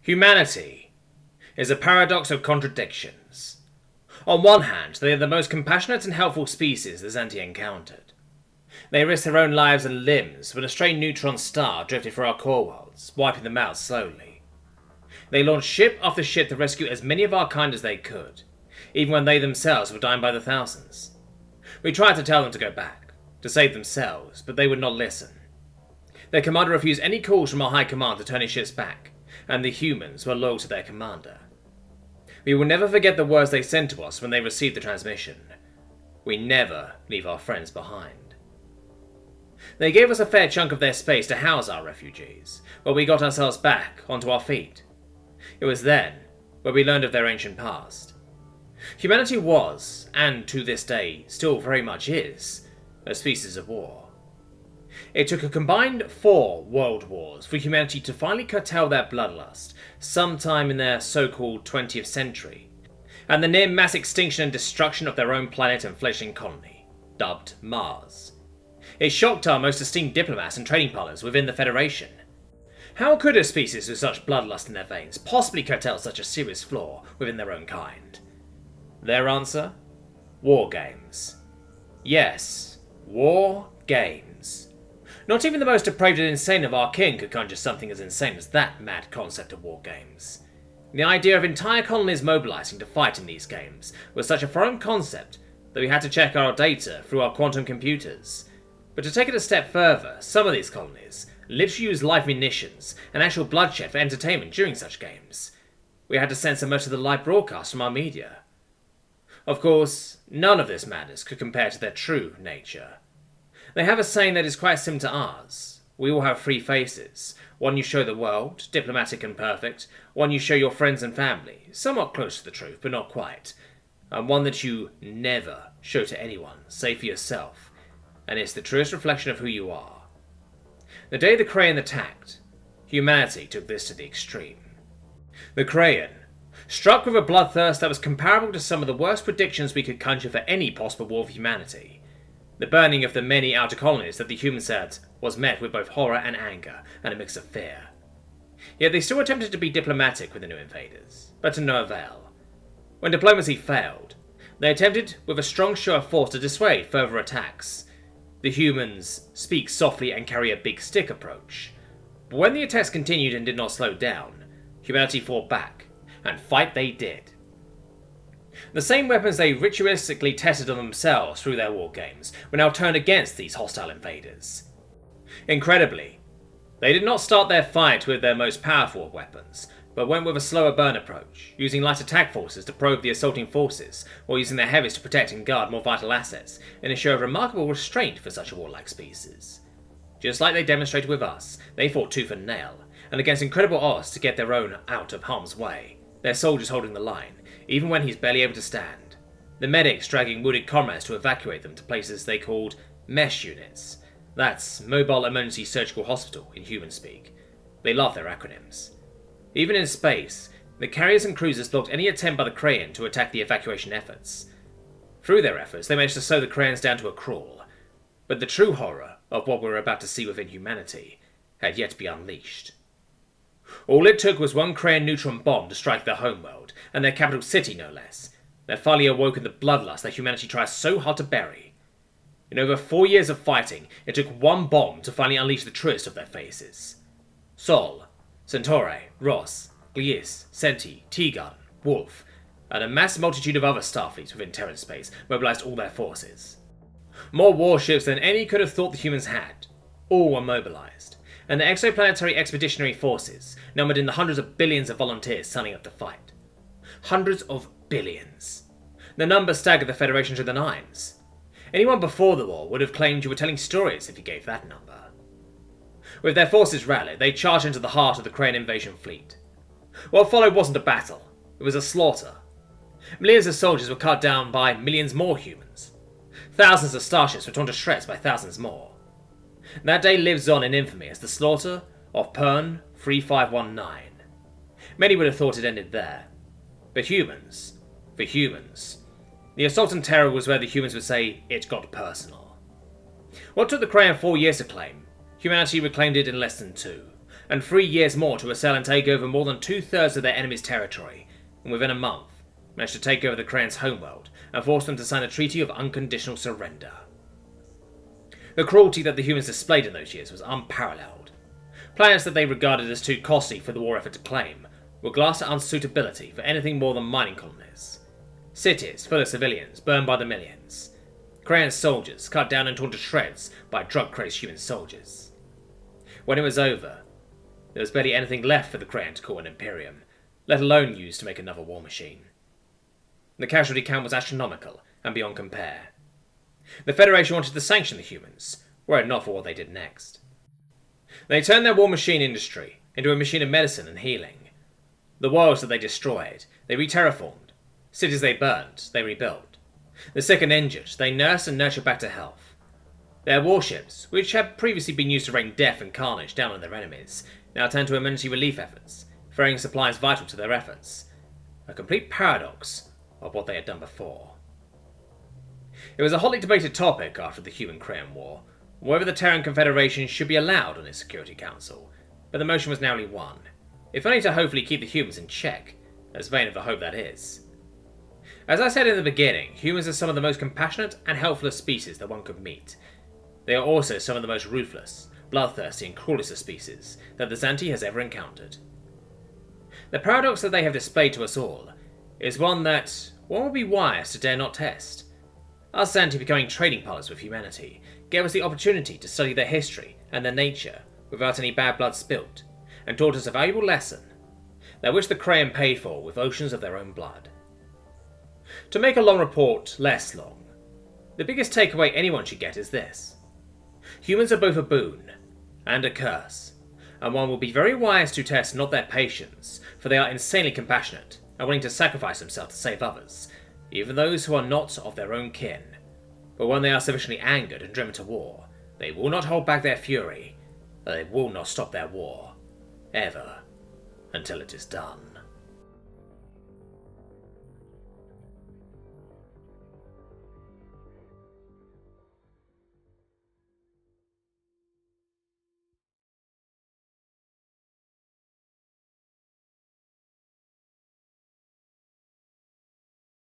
Humanity is a paradox of contradictions. On one hand, they are the most compassionate and helpful species the Zenti encountered. They risked their own lives and limbs when a stray neutron star drifted through our core worlds, wiping them out slowly. They launched ship after ship to rescue as many of our kind as they could, even when they themselves were dying by the thousands. We tried to tell them to go back, to save themselves, but they would not listen. Their commander refused any calls from our high command to turn his ships back, and the humans were loyal to their commander. We will never forget the words they sent to us when they received the transmission. We never leave our friends behind. They gave us a fair chunk of their space to house our refugees, while we got ourselves back onto our feet. It was then where we learned of their ancient past. Humanity was, and to this day still very much is, a species of war. It took a combined 4 world wars for humanity to finally curtail their bloodlust sometime in their so-called 20th century, and the near mass extinction and destruction of their own planet and fledgling colony, dubbed Mars. It shocked our most esteemed diplomats and trading partners within the Federation. How could a species with such bloodlust in their veins possibly curtail such a serious flaw within their own kind? Their answer? War games. Yes, war games. Not even the most depraved and insane of our kin could conjure something as insane as that mad concept of war games. The idea of entire colonies mobilizing to fight in these games was such a foreign concept that we had to check our data through our quantum computers. But to take it a step further, some of these colonies literally use live munitions and actual bloodshed for entertainment during such games. We had to censor most of the live broadcasts from our media. Of course, none of this madness could compare to their true nature. They have a saying that is quite similar to ours. We all have 3 faces. One you show the world, diplomatic and perfect. One you show your friends and family, somewhat close to the truth, but not quite. And one that you never show to anyone, save for yourself. And it's the truest reflection of who you are. The day the Krayan attacked, humanity took this to the extreme. The Krayan, struck with a bloodthirst that was comparable to some of the worst predictions we could conjure for any possible war of humanity. The burning of the many outer colonies that the humans said was met with both horror and anger, and a mix of fear. Yet they still attempted to be diplomatic with the new invaders, but to no avail. When diplomacy failed, they attempted with a strong show of force to dissuade further attacks. The humans speak softly and carry a big stick approach. But when the attacks continued and did not slow down, humanity fought back, and fight they did. The same weapons they ritualistically tested on themselves through their war games were now turned against these hostile invaders. Incredibly, they did not start their fight with their most powerful weapons, but went with a slower burn approach, using light attack forces to probe the assaulting forces, while using their heavies to protect and guard more vital assets, in a show of remarkable restraint for such a warlike species. Just like they demonstrated with us, they fought tooth and nail, and against incredible odds to get their own out of harm's way, their soldiers holding the line, even when he's barely able to stand. The medics dragging wounded comrades to evacuate them to places they called mesh units. That's Mobile Emergency Surgical Hospital in human speak. They love their acronyms. Even in space, the carriers and cruisers blocked any attempt by the Krayan to attack the evacuation efforts. Through their efforts, they managed to slow the Krayans down to a crawl. But the true horror of what we were about to see within humanity had yet to be unleashed. All it took was one Krayan neutron bomb to strike their homeworld, and their capital city no less, that finally awoken the bloodlust that humanity tries so hard to bury. In over 4 years of fighting, it took one bomb to finally unleash the truest of their faces. Sol, Centauri, Ross, Gliis, Senti, T-Gun, Wolf, and a mass multitude of other starfleets within Terran space mobilized all their forces. More warships than any could have thought the humans had. All were mobilized, and the exoplanetary expeditionary forces numbered in the hundreds of billions of volunteers signing up to fight. Hundreds of billions. The number staggered the Federation to the nines. Anyone before the war would have claimed you were telling stories if you gave that number. With their forces rallied, they charged into the heart of the Krayan invasion fleet. What followed wasn't a battle, it was a slaughter. Millions of soldiers were cut down by millions more humans. Thousands of starships were torn to shreds by thousands more. That day lives on in infamy as the slaughter of Pern 3519. Many would have thought it ended there. But humans, for humans, the assault and terror was where the humans would say it got personal. What took the Krayan 4 years to claim, humanity reclaimed it in less than 2, and 3 years more to assail and take over more than 2/3 of their enemy's territory, and within a month managed to take over the Crayan's homeworld and force them to sign a treaty of unconditional surrender. The cruelty that the humans displayed in those years was unparalleled. Planets that they regarded as too costly for the war effort to claim were glassed at unsuitability for anything more than mining colonies. Cities full of civilians burned by the millions. Crayan's soldiers cut down and torn to shreds by drug-crazed human soldiers. When it was over, there was barely anything left for the Crayan to call an Imperium, let alone used to make another war machine. The casualty count was astronomical and beyond compare. The Federation wanted to sanction the humans, were it not for what they did next. They turned their war machine industry into a machine of medicine and healing. The worlds that they destroyed, they re-terraformed. Cities they burned, they rebuilt. The sick and injured, they nursed and nurtured back to health. Their warships, which had previously been used to rain death and carnage down on their enemies, now turned to emergency relief efforts, ferrying supplies vital to their efforts. A complete paradox of what they had done before. It was a hotly debated topic after the Human-Crayan War, whether the Terran Confederation should be allowed on its Security Council, but the motion was narrowly won, if only to hopefully keep the humans in check, as vain of a hope that is. As I said in the beginning, humans are some of the most compassionate and helpful species that one could meet. They are also some of the most ruthless, bloodthirsty and cruelest of species that the Xanti has ever encountered. The paradox that they have displayed to us all is one that one would be wise to dare not test. Us Xanti becoming trading partners with humanity gave us the opportunity to study their history and their nature without any bad blood spilt, and taught us a valuable lesson, that which the Crayan paid for with oceans of their own blood. To make a long report less long, the biggest takeaway anyone should get is this. Humans are both a boon and a curse, and one will be very wise to test not their patience, for they are insanely compassionate and willing to sacrifice themselves to save others, even those who are not of their own kin. But when they are sufficiently angered and driven to war, they will not hold back their fury, they will not stop their war, ever, until it is done.